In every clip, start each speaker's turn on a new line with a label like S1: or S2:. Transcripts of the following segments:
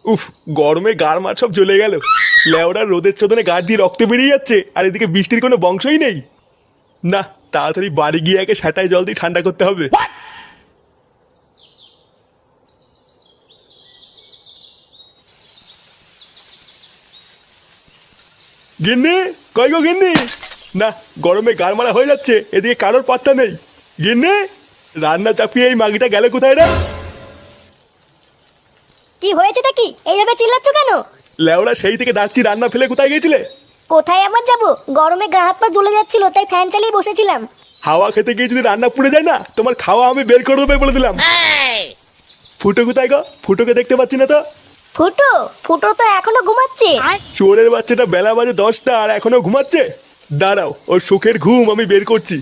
S1: উফ, গরমে গার মার সব জ্বলে গেল। লেওড়া রোদের চোদনে গাড় দিয়ে রক্ত বেরিয়ে যাচ্ছে, আর এদিকে বৃষ্টির কোনো বংশই নেই। না, তাড়াতাড়ি বাড়ি গিয়ে একে সেটাই জল দিয়ে ঠান্ডা করতে হবে। গিন্নি, কই গো গিন্নি? না, গরমে গার মারা হয়ে যাচ্ছে, এদিকে কারোর পাত্তা নেই। গিন্নি, রান্না চাপিয়ে এই মাগিটা গেলে কোথায় রে?
S2: কি হয়েছেটা কি? এইভাবে চিল্লাচ্ছ কেন?
S1: লেওড়া সেই থেকে ডাকছি, রান্না ফেলে কোথায় গেছিলে?
S2: কোথায় আবার যাবো? গরমে গা হাত পা জ্বলে যাচ্ছিল, তাই ফ্যান চালিয়ে বসেছিলাম।
S1: হাওয়া খেতে গিয়ে যদি রান্না পুড়ে যায় না, তোমার খাওয়া আমি বের করে দেবো বলে দিলাম। ফুটো কোথায় গো? ফুটোকে দেখতে পাচ্ছি না তো।
S2: ফুটো? ফুটো তো এখনো ঘুমাচ্ছে।
S1: চোরের বাচ্চাটা বেলা বাজে 10টা আর এখনো ঘুমাচ্ছে। দাঁড়াও, ওর সুখের ঘুম আমি বের করছি।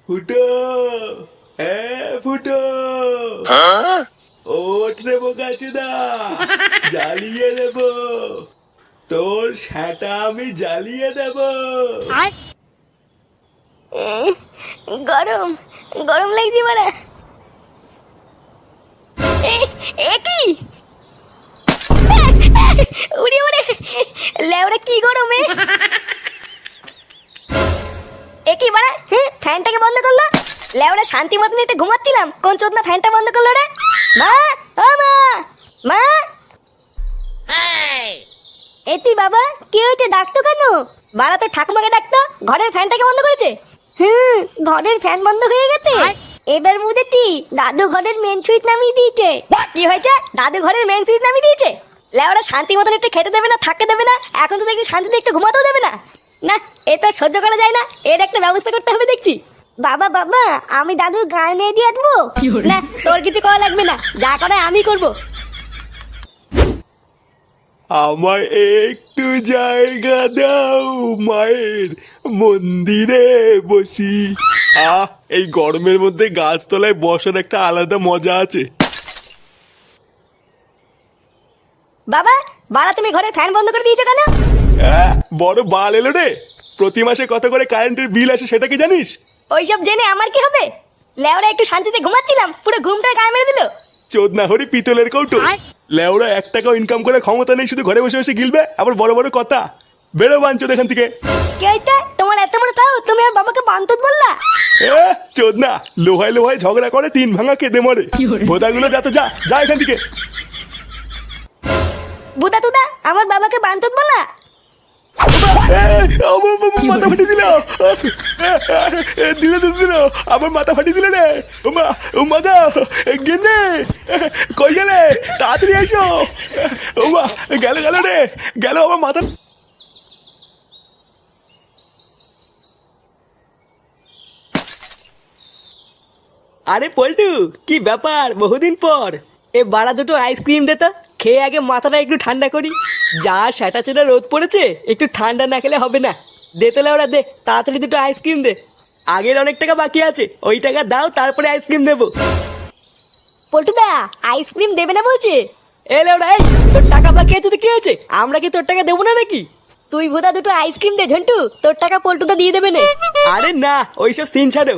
S1: ফুটো, হ্যাঁ ফুটো, ওঠ রে বোকাচোদা, জ্বালিয়ে দেব তোর সেটা, আমি জ্বালিয়ে দেব।
S2: গরম গরম লাগছে বাড়া। এ কি? উড়ি উড়ে লেওড়া, কি গরমে! এ কি বাড়া? ফ্যানটাকে বন্ধ করলো? লেওড়া শান্তি মতন একটু ঘুমাচ্ছিলাম, কোন চোদনা ফ্যানটা বন্ধ করলো রে? মা, ও মা, মা! এ তুই বাবা, কি হয়েছে? ডাকতো কেন? বাড়া তো ঠাকুমাকে ডাকতো, ঘরের ফ্যানটাকে বন্ধ করেছে। ঘরের ফ্যান বন্ধ হয়ে গেছে। এবার বুঝেছি, দাদু ঘরের মেন সুইচ নামিয়ে দিয়েছে। কি হয়েছে? দাদু ঘরের মেন সুইচ নামিয়ে দিয়েছে? লেওড়া শান্তি মতন একটু খেতে দেবে না, থাকতে দেবে না, এখন তো দেখি শান্তিতে একটু ঘুমাতেও দেবে না। না, এ তো সহ্য করা যায় না, এর একটা ব্যবস্থা করতে হবে দেখছি। বাবা বাবা, আমি দাদুর গায়ে নিয়ে দিয়ে আসবো। না, তোর কিছু করা লাগবে না, যা করে আমি করব।
S1: আমায় একটু জায়গা দাও, মায়ের মন্দিরে বসি। এই গরমের মধ্যে গাছতলায় বসার একটা আলাদা মজা আছে।
S2: বাবা, বাড়া তুমি ঘরে ফ্যান বন্ধ করে দিয়েছো কেন?
S1: বড় বাল এলো রে। প্রতি মাসে কত করে কারেন্টের বিল আসে সেটা কি জানিস?
S2: ওইসব জেনে আমার কি হবে? লেওরা একটু শান্তিতে ঘুমাচ্ছিলাম, পুরো ঘুমটা গায়ে মেরে দিল।
S1: চোদনা হরি পিতলের কৌটো। লেওরা 1 টাকাও ইনকাম করে ক্ষমতা নেই, শুধু ঘরে বসে বসে গিলবে, আবার বড় বড় কথা। বেরো বাঞ্চোদ এখান থেকে।
S2: কে হইতে? তোমার এত বড় তাও তুমি আর বাবাকে বান্তুত বললা?
S1: চোদনা, লোহায় লোহায় ঝগড়া করে টিন ভাঙা কেঁদে মরে। ভোদাগুলো যা তো, যা যা এখান থেকে।
S2: বুদা তুদা, আমার বাবাকে বান্তুত বললা?
S1: মাথা ফাটিয়ে দিল, দিলে দিল, আমার মাথা ফাটিয়ে দিল রে। মাথা গেনে কই গেলে? তাড়াতাড়ি এসো। গেল গেল রে, গেল আমার মাথা।
S3: আরে পল্টু, কি ব্যাপার? বহুদিন পর। এ বাড়া দুটো আইসক্রিম দে তো, খেয়ে আগে মাথাটা একটু ঠান্ডা করি। যা সেটা চেটা রোদ পড়েছে, একটু ঠান্ডা না খেলে হবে না। দে তোলে ওরা, দে তাড়াতাড়ি দুটো আইসক্রিম দে। আগের অনেক টাকা বাকি আছে, ওই টাকা দাও, তারপরে আইসক্রিম দেবো।
S2: পল্টুদা, আইসক্রিম দেবে না বলছে?
S3: এলে ওরা, এই তোর টাকা বাকি আছে তো কি হয়েছে? আমরা কি তোর টাকা দেবো না নাকি?
S2: তুই বুদা দুটো আইসক্রিম দে ঝন্টু, তোর টাকা পল্টুদা দিয়ে দেবে না।
S3: আরে না, ওইসব সিন ছাড়ো।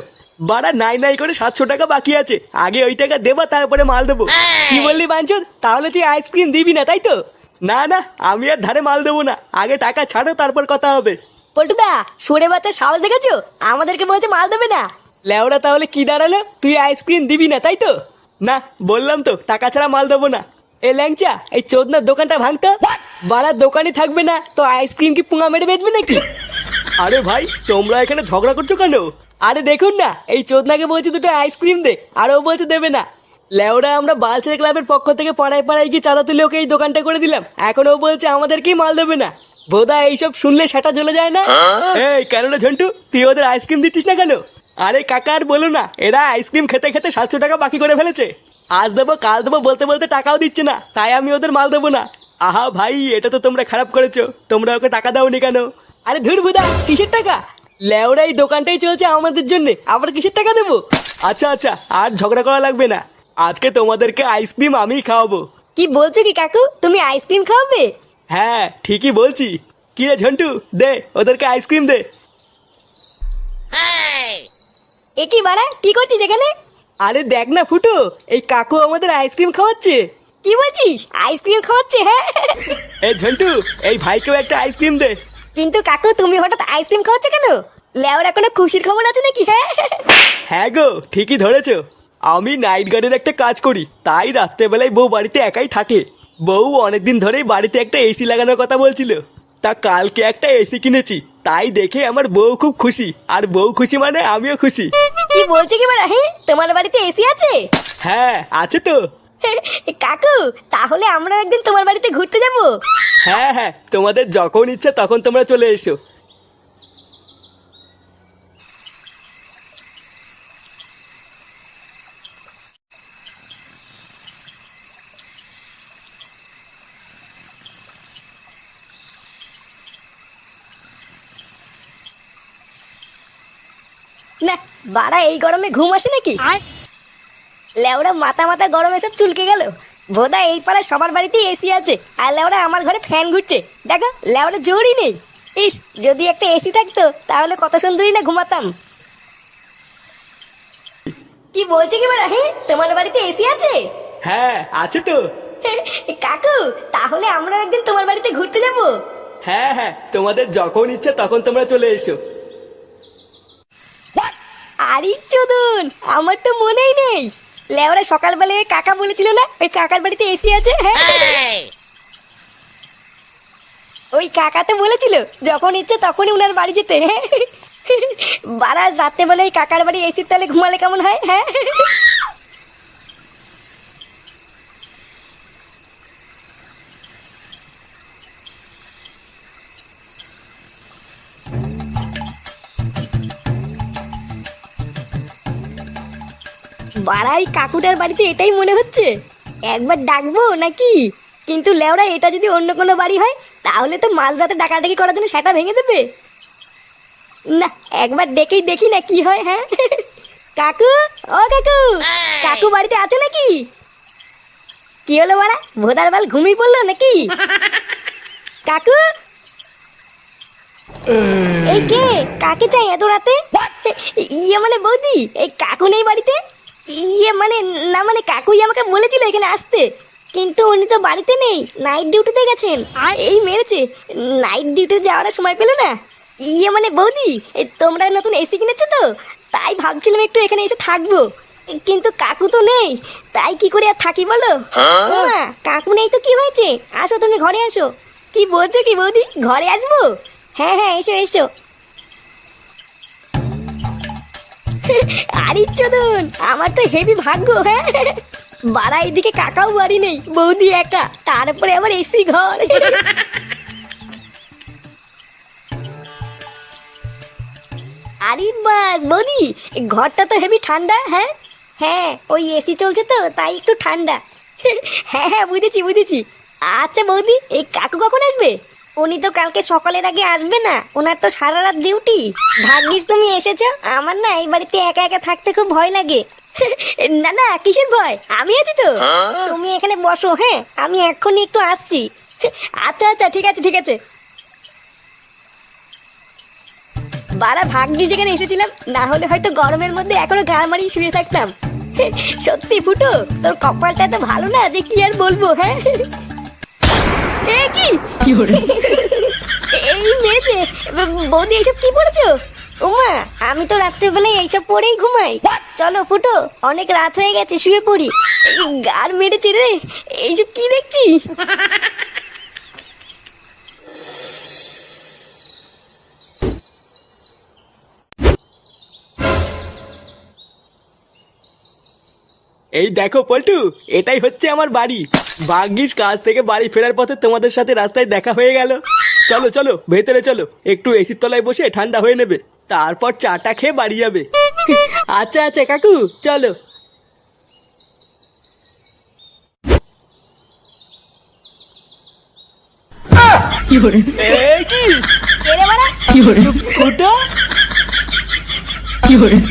S3: বাড়া নাই নাই করে 700 টাকা বাকি আছে, আগে ওই টাকা দেবা, তারপরে মাল দেবো। কি বললি বাঞ্চদ? তাহলে তুই আইসক্রিম দিবি না তাই তো? না না, আমি আর ধারে মাল দেবো না, আগে টাকা ছাড়ো, তারপর কথা হবে।
S2: পল্টুদা, সুরে বাচ্চা সাহস দেখেছো? আমাদেরকে বলছে মাল দেবে না।
S3: লেওড়া, তাহলে কি দাঁড়ালো? তুই আইসক্রিম দিবি না তাই তো? না, বললাম তো টাকা ছাড়া মাল দেবো না। এ ল্যাংচা, এই চোদনার দোকানটা ভাঙতো। বাড়ার দোকানই থাকবে না তো আইসক্রিম কি পুঙা মেরে বেচবে নাকি? আরে ভাই, তোমরা এখানে ঝগড়া করছো কেন? আরে দেখুন না, এই চোদনাকে বলছি দুটো আইসক্রিম দে, আর ও বলছে দেবে না। লেওড়া, আমরা বালছেড়ে ক্লাবের পক্ষ থেকে পাড়ায় পাড়ায় গিয়ে চাঁদা তুলে ওকে এই দোকানটা করে দিলাম, এখন ও বলছে আমাদেরকেই মাল দেবে না। বোধা এইসব শুনলে সেটা জ্বলে যায় না? এই কেন রে ঝন্টু, তুই ওদের আইসক্রিম দিচ্ছিস না কেন? আরে কাকা, আর বলো না, এরা আইসক্রিম খেতে খেতে 700 টাকা বাকি করে ফেলেছে। আজ দেবো কাল দেবো বলতে বলতে টাকাও দিচ্ছে না, তাই আমি ওদের মাল দেবো না। আহা ভাই, এটা তো তোমরা খারাপ করেছো, তোমরা ওকে টাকা দাওনি কেন? আরে ধুর বুদা, কিসের টাকা? লেওরা এই দোকানটাই চলছে আমাদের জন্য, আবার কিসের টাকা দেবো?
S1: আচ্ছা আচ্ছা, আর ঝগড়া করা লাগবে না। আজকে তোমাদেরকে আইসক্রিম আমিই খাওয়াবো।
S2: কি বলছো কি কাকু, তুমি আইসক্রিম খাওয়াবে?
S1: হ্যাঁ ঠিকই বলছি। কি রে ঝন্টু, দে ওদেরকে আইসক্রিম দে।
S2: এ কি বাড়া, কি করছিস এখানে?
S3: আরে দেখ না ফুটো, এই কাকু আমাদের আইসক্রিম খাওয়াচ্ছে।
S2: কি বলছিস, আইসক্রিম খাওয়াচ্ছে? হ্যাঁ
S1: এই ঝন্টু, এই ভাইকেও একটা আইসক্রিম দে।
S2: কিন্তু কাকু তুমি হঠাৎ আইসক্রিম খাওয়াচ্ছ কেন? লেওরা কোনো খুশির খবর আছে নাকি? হ্যাঁ
S1: হ্যাঁ গো, ঠিকই ধরেছো। আমি নাইট গার্ডের একটা কাজ করি, তাই রাত্রেবেলায় বউ বাড়িতে একাই থাকে। বউ অনেকদিন ধরেই বাড়িতে একটা এসি লাগানোর কথা বলছিল। তা কালকে একটা এসি কিনেছি, তাই দেখে আমার বউ খুব খুশি, আর বউ খুশি মানে আমিও খুশি।
S2: কি বলছে কি বাড়া, হ্যাঁ তোমার বাড়িতে এসি আছে?
S1: হ্যাঁ আছে তো।
S2: কাকু তাহলে আমরা একদিন তোমার বাড়িতে ঘুরতে যাব।
S1: হ্যাঁ হ্যাঁ, তোমাদের যখন ইচ্ছা তখন তোমরা চলে এসো।
S2: না বাড়া, এই গরমে ঘুম আসে নাকি? লেওরা মাথা মাথা গরমে সব চুলকে গেল। বোধা এই পাড়ায় সবার বাড়িতেই এসি আছে, আর লেওরা আমার ঘরে ফ্যান ঘুরছে। দেখো লেওরা জোরই নেই। ইস, যদি একটা এসি থাকতো তাহলে কত সুন্দরী না ঘুমাতাম। কি বলছে কি বাড়া, হ্যাঁ তোমার বাড়িতে এসি আছে?
S1: হ্যাঁ আছে তো।
S2: কাকু তাহলে আমরা একদিন তোমার বাড়িতে ঘুরতে যাব।
S1: হ্যাঁ হ্যাঁ, তোমাদের যখন ইচ্ছা তখন তোমরা চলে এসো।
S2: আরে চোদন, আমার তো মনেই নেই। লেওরা সকালবেলা ওই কাকা বলেছিল না ওই কাকার বাড়িতে এসি আছে? হ্যাঁ ওই কাকা তো বলেছিল যখন ইচ্ছে তখনই উনার বাড়ি যেতে। বারা রাতে বলে ওই কাকার বাড়ি এসির তলে ঘুমালে কেমন হয়? হ্যাঁ বাড়াই কাকুটার বাড়িতে এটাই মনে হচ্ছে। একবার ডাকবো নাকি? কিন্তু লেওরা এটা যদি অন্য কোনো বাড়ি হয় তাহলে তো মাঝরাতে ডাকাডাকি করার জন্য সেটা ভেঙে দেবে। না একবার ডেকেই দেখি না কি হয়। হ্যাঁ কাকু, ও কাকু, কাকু বাড়িতে আছো নাকি? কি হলো বাড়া, ভোদার বাল ঘুমিয়ে পড়লো নাকি? কাকু, এই কে, কাকে চাই এত রাতে? ইয়ে মানে বৌদি, এই কাকু নেই বাড়িতে? ইয়ে মানে না, মানে কাকুই আমাকে বলেছিল এখানে আসতে, কিন্তু উনি তো বাড়িতে নেই, নাইট ডিউটিতে গেছেন। এই মেরেছে, নাইট ডিউটিতে যাওয়ার সময় পেলো না। ইয়ে মানে বৌদি, তোমরা নতুন এসি কিনেছো তো, তাই ভাবছিলাম একটু এখানে এসে থাকবো, কিন্তু কাকু তো নেই, তাই কি করে আর থাকি বলো? মা কাকু নেই তো কি হয়েছে, আসো তুমি ঘরে আসো। কি বলছো কি বৌদি, ঘরে আসবো? হ্যাঁ হ্যাঁ এসো এসো। আরে চোদন, আমার তো হেভি ভাগ্য। হ্যাঁ বাড়া এদিকে কাকাও বাড়ি নেই, বৌদি একা, তারপরে আবার এসি ঘর। আরে বাস বৌদি, ঘরটা তো হেভি ঠান্ডা। হ্যাঁ হ্যাঁ, ওই এসি চলছে তো তাই একটু ঠান্ডা। হ্যাঁ হ্যাঁ বুঝেছি বুঝেছি। আচ্ছা বৌদি, এই কাকু কখন আসবে? উনি তো কালকে সকালের আগে আসবে না, ওনার তো সারা রাত ডিউটি। ভাগ্যিস তুমি এসেছো, আমার না এই বাড়িতে একা একা থাকতে খুব ভয় লাগে। না না কিসের ভয়, আমি আছি তো, তুমি এখানে বসো। হ্যাঁ আমি এক্ষুনি একটু আসছি। আচ্ছা আচ্ছা ঠিক আছে ঠিক আছে। বারা ভাগ্যিস যেখানে এসেছিলাম, না হলে হয়তো গরমের মধ্যে এখনো গা মারিয়ে শুয়ে থাকতাম। সত্যি ফুটো, তোর কপালটা তো ভালো না যে কি আর বলবো। হ্যাঁ এ কি এই মেরেছে বৌদি, এইসব কি পড়েছো? ওমা আমি তো রাত্রেবেলায় এইসব পরেই ঘুমাই। চলো ফুটো, অনেক রাত হয়ে গেছে, শুয়ে পড়ি। গার মেরেছে রে, এইসব কি দেখছি?
S1: এই দেখো পল্টু, এটাই হচ্ছে আমার বাড়ি। ভাগ্যিস কাজ থেকে বাড়ি ফেরার পথে তোমাদের সাথে রাস্তায় দেখা হয়ে গেল। চলো চলো ভেতরে চলো, একটু এসির তলায় বসে ঠান্ডা হয়ে নেবে, তারপর চাটা খেয়ে বাড়ি যাবে।
S3: আচ্ছা আচ্ছা কাকু চলো।
S1: এ কি
S2: এরে বাড়া,
S3: ফুটো
S4: 有人，